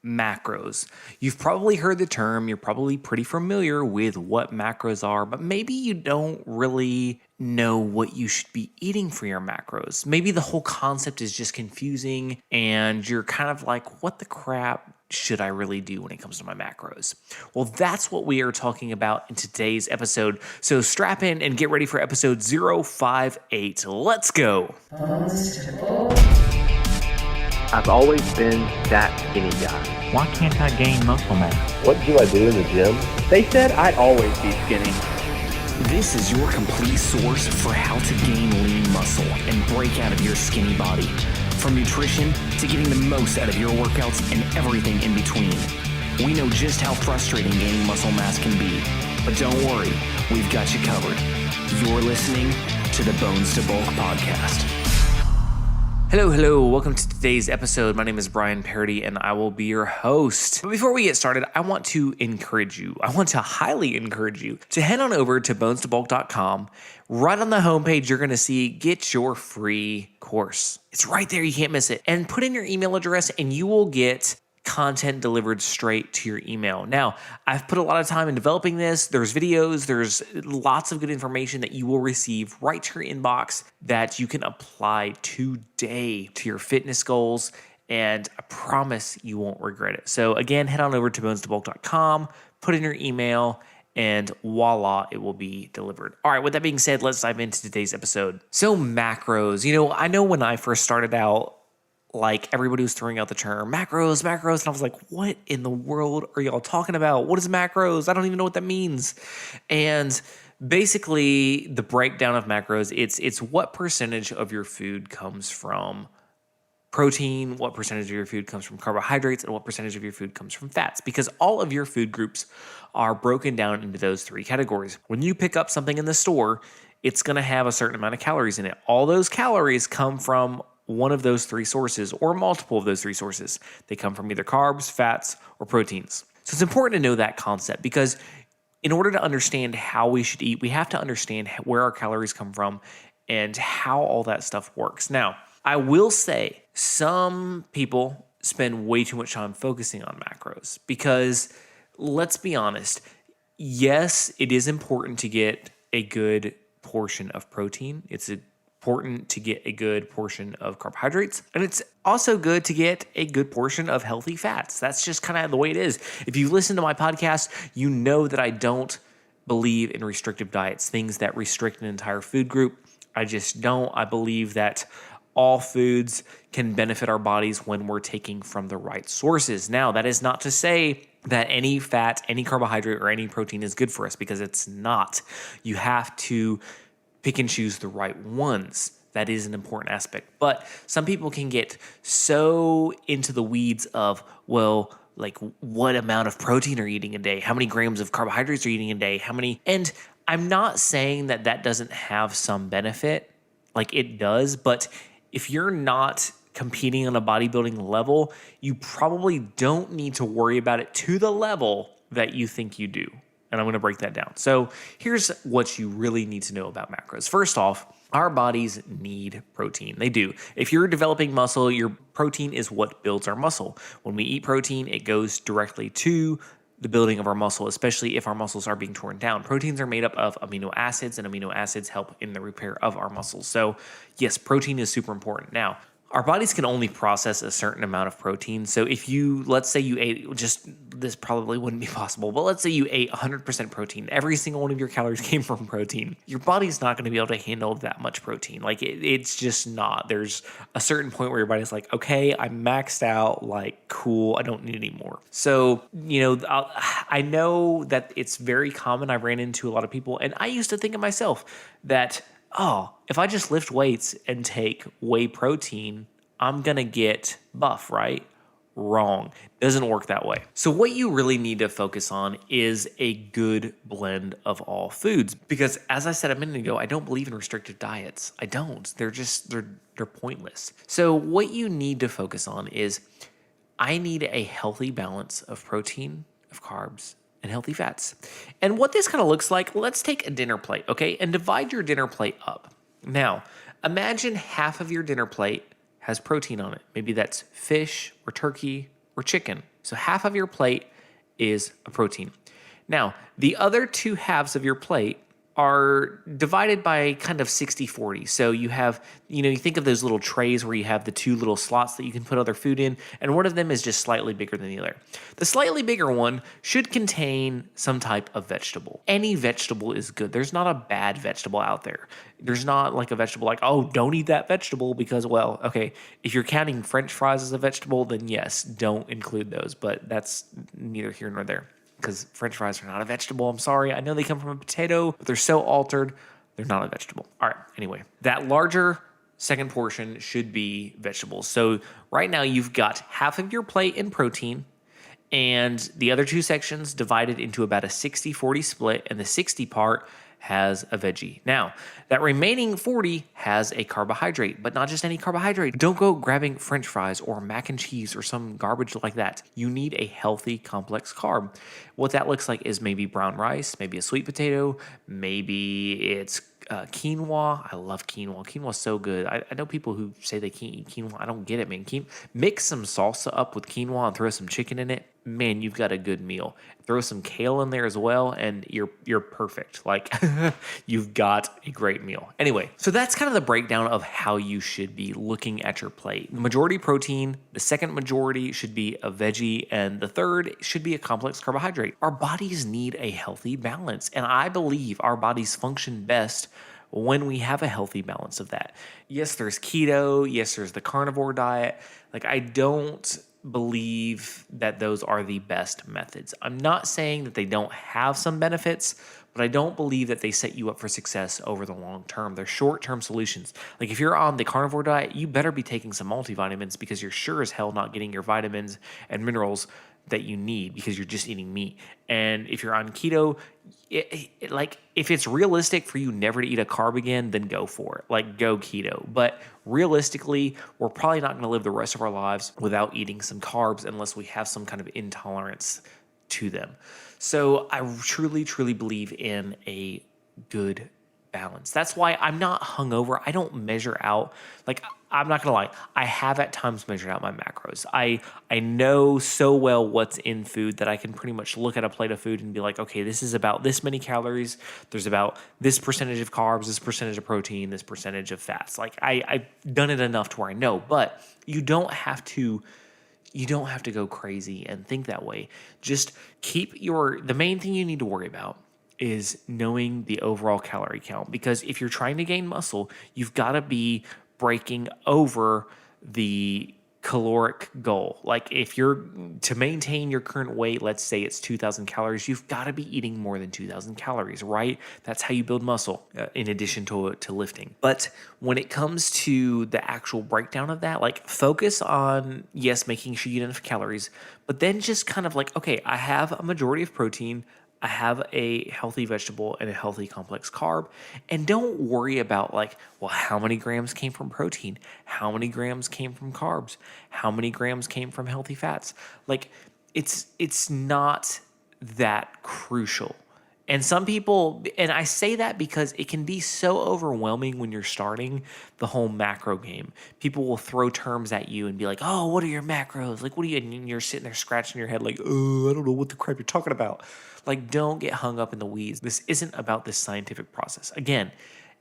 macros. You've probably heard the term, you're probably pretty familiar with what macros are, but maybe you don't really know what you should be eating for your macros. Maybe the whole concept is just confusing and you're kind of like, what the crap should I really do when it comes to my macros? Well, that's what we are talking about in today's episode. So strap in and get ready for episode 058. Let's go. I've always been that skinny guy. Why can't I gain muscle mass? What do I do in the gym? They said I'd always be skinny. This is your complete source for how to gain lean muscle and break out of your skinny body. From nutrition to getting the most out of your workouts and everything in between. We know just how frustrating gaining muscle mass can be, but don't worry, we've got you covered. You're listening to the Bones to Bulk podcast. Hello, welcome to today's episode. My name is Brian Parody and I will be your host. But before we get started, I want to highly encourage you to head on over to bonestobulk.com. Right on the homepage, you're going to see Get Your Free Course. It's right there, you can't miss it. And put in your email address and you will get content delivered straight to your email. Now, I've put a lot of time in developing this. There's videos, there's lots of good information that you will receive right to your inbox that you can apply today to your fitness goals, and I promise you won't regret it. So again, head on over to bonestobulk.com, put in your email, and voila, it will be delivered. All right, with that being said, let's dive into today's episode. So macros, I know when I first started out, like everybody was throwing out the term macros, and I was like, what in the world are y'all talking about? What is macros? I don't even know what that means. And basically the breakdown of macros, it's what percentage of your food comes from protein, what percentage of your food comes from carbohydrates, and what percentage of your food comes from fats, because all of your food groups are broken down into those three categories. When you pick up something in the store, it's going to have a certain amount of calories in it. All those calories come from one of those three sources or multiple of those three sources. They come from either carbs, fats, or proteins. So it's important to know that concept, because in order to understand how we should eat, we have to understand where our calories come from and how all that stuff works. Now, I will say some people spend way too much time focusing on macros because, let's be honest, yes, it is important to get a good portion of protein. It's important to get a good portion of carbohydrates, and it's also good to get a good portion of healthy fats. That's just kind of the way it is. If you listen to my podcast, you know that I don't believe in restrictive diets, things that restrict an entire food group. I just don't. I believe that all foods can benefit our bodies when we're taking from the right sources. Now, that is not to say that any fat, any carbohydrate, or any protein is good for us, because it's not. You have to pick and choose the right ones. That is an important aspect. But some people can get so into the weeds of, well, like what amount of protein are you eating a day? How many grams of carbohydrates are you eating a day? And I'm not saying that that doesn't have some benefit. Like it does, but if you're not competing on a bodybuilding level, you probably don't need to worry about it to the level that you think you do. And I'm going to break that down. So here's what you really need to know about macros. First off, our bodies need protein. They do. If you're developing muscle, your protein is what builds our muscle. When we eat protein, it goes directly to the building of our muscle, especially if our muscles are being torn down. Proteins are made up of amino acids, and amino acids help in the repair of our muscles. So yes, protein is super important. Now, our bodies can only process a certain amount of protein. So if let's say you ate, this probably wouldn't be possible, but let's say you ate 100% protein. Every single one of your calories came from protein. Your body's not going to be able to handle that much protein. Like it's just not. There's a certain point where your body's like, okay, I'm maxed out. Like, cool, I don't need any more. So, I know that it's very common. I ran into a lot of people, and I used to think of myself that, if I just lift weights and take whey protein, I'm going to get buff, right? Wrong. Doesn't work that way. So what you really need to focus on is a good blend of all foods. Because as I said a minute ago, I don't believe in restrictive diets. I don't. They're pointless. So what you need to focus on is, I need a healthy balance of protein, of carbs, and healthy fats. And what this kind of looks like, let's take a dinner plate, okay? And divide your dinner plate up. Now, imagine half of your dinner plate has protein on it. Maybe that's fish or turkey or chicken. So half of your plate is a protein. Now, the other 2 halves of your plate are divided by kind of 60-40. So you have, you think of those little trays where you have the 2 little slots that you can put other food in, and one of them is just slightly bigger than the other. The slightly bigger one should contain some type of vegetable. Any vegetable is good. There's not a bad vegetable out there. There's not like a vegetable like, oh, don't eat that vegetable because, well, okay, if you're counting French fries as a vegetable, then yes, don't include those, but that's neither here nor there. Because French fries are not a vegetable. I'm sorry. I know they come from a potato, but they're so altered, they're not a vegetable. All right. Anyway, that larger second portion should be vegetables. So right now you've got half of your plate in protein and the other 2 sections divided into about a 60-40 split, and the 60 part has a veggie. Now, that remaining 40 has a carbohydrate, but not just any carbohydrate. Don't go grabbing French fries or mac and cheese or some garbage like that. You need a healthy, complex carb. What that looks like is maybe brown rice, maybe a sweet potato, maybe it's quinoa. I love quinoa. Quinoa is so good. I know people who say they can't eat quinoa. I don't get it, man. Mix some salsa up with quinoa and throw some chicken in it. Man, you've got a good meal. Throw some kale in there as well, and you're perfect. Like, you've got a great meal. Anyway, so that's kind of the breakdown of how you should be looking at your plate. The majority protein, the second majority should be a veggie, and the third should be a complex carbohydrate. Our bodies need a healthy balance, and I believe our bodies function best when we have a healthy balance of that. Yes, there's keto. Yes, there's the carnivore diet. Like, I don't believe that those are the best methods. I'm not saying that they don't have some benefits, but I don't believe that they set you up for success over the long term. They're short-term solutions. Like, if you're on the carnivore diet, you better be taking some multivitamins because you're sure as hell not getting your vitamins and minerals that you need because you're just eating meat. And if you're on keto, like, if it's realistic for you never to eat a carb again, then go for it. Like, go keto. But realistically, we're probably not going to live the rest of our lives without eating some carbs unless we have some kind of intolerance to them. So I truly, truly believe in a good balance. That's why I'm not hungover. I don't measure out. Like, I'm not going to lie. I have at times measured out my macros. I know so well what's in food that I can pretty much look at a plate of food and be like, okay, this is about this many calories. There's about this percentage of carbs, this percentage of protein, this percentage of fats. Like, I've done it enough to where I know, but you don't have to go crazy and think that way. Just the main thing you need to worry about is knowing the overall calorie count, because if you're trying to gain muscle, you've got to be breaking over the caloric goal. Like, if you're to maintain your current weight, let's say it's 2,000 calories, you've got to be eating more than 2,000 calories, right? That's how you build muscle, in addition to lifting. But when it comes to the actual breakdown of that, like, focus on, yes, making sure you eat enough calories, but then just kind of like, okay, I have a majority of protein, I have a healthy vegetable and a healthy complex carb, and don't worry about like, well, how many grams came from protein? How many grams came from carbs? How many grams came from healthy fats? Like, it's not that crucial. And some people, and I say that because it can be so overwhelming when you're starting the whole macro game. People will throw terms at you and be like, oh, what are your macros? Like, what are you, and you're sitting there scratching your head like, oh, I don't know what the crap you're talking about. Like, don't get hung up in the weeds. This isn't about this scientific process. Again,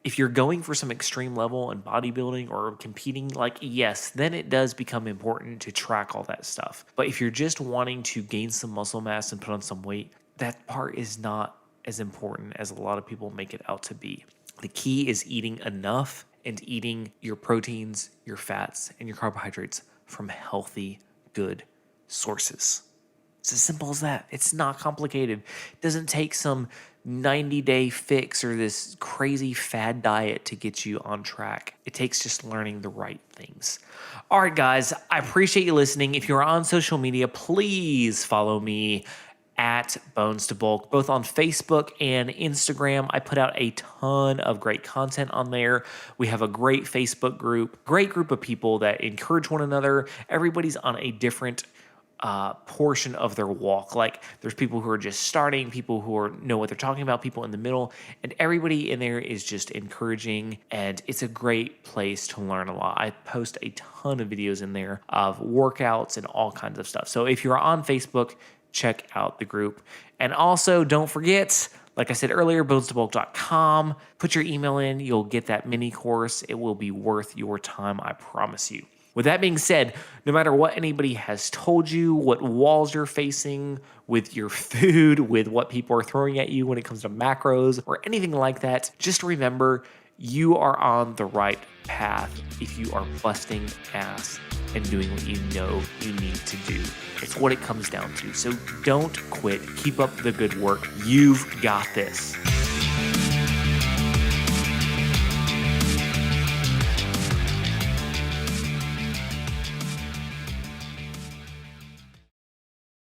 if you're going for some extreme level in bodybuilding or competing, like, yes, then it does become important to track all that stuff. But if you're just wanting to gain some muscle mass and put on some weight, that part is not as important as a lot of people make it out to be. The key is eating enough and eating your proteins, your fats, and your carbohydrates from healthy, good sources. It's as simple as that. It's not complicated. It doesn't take some 90-day fix or this crazy fad diet to get you on track. It takes just learning the right things. All right, guys, I appreciate you listening. If you're on social media, please follow me at Bones to Bulk, both on Facebook and Instagram. I put out a ton of great content on there. We have a great Facebook group, great group of people that encourage one another. Everybody's on a different portion of their walk. Like there's people who are just starting, people who know what they're talking about, people in the middle, and everybody in there is just encouraging, and it's a great place to learn a lot. I post a ton of videos in there of workouts and all kinds of stuff. So if you're on Facebook, check out the group. And also don't forget, like I said earlier, bonestobulk.com. Put your email in, you'll get that mini course. It will be worth your time, I promise you. With that being said, no matter what anybody has told you, what walls you're facing with your food, with what people are throwing at you when it comes to macros or anything like that, just remember you are on the right path if you are busting ass and doing what you know you need to do. It's what it comes down to. So don't quit. Keep up the good work. You've got this.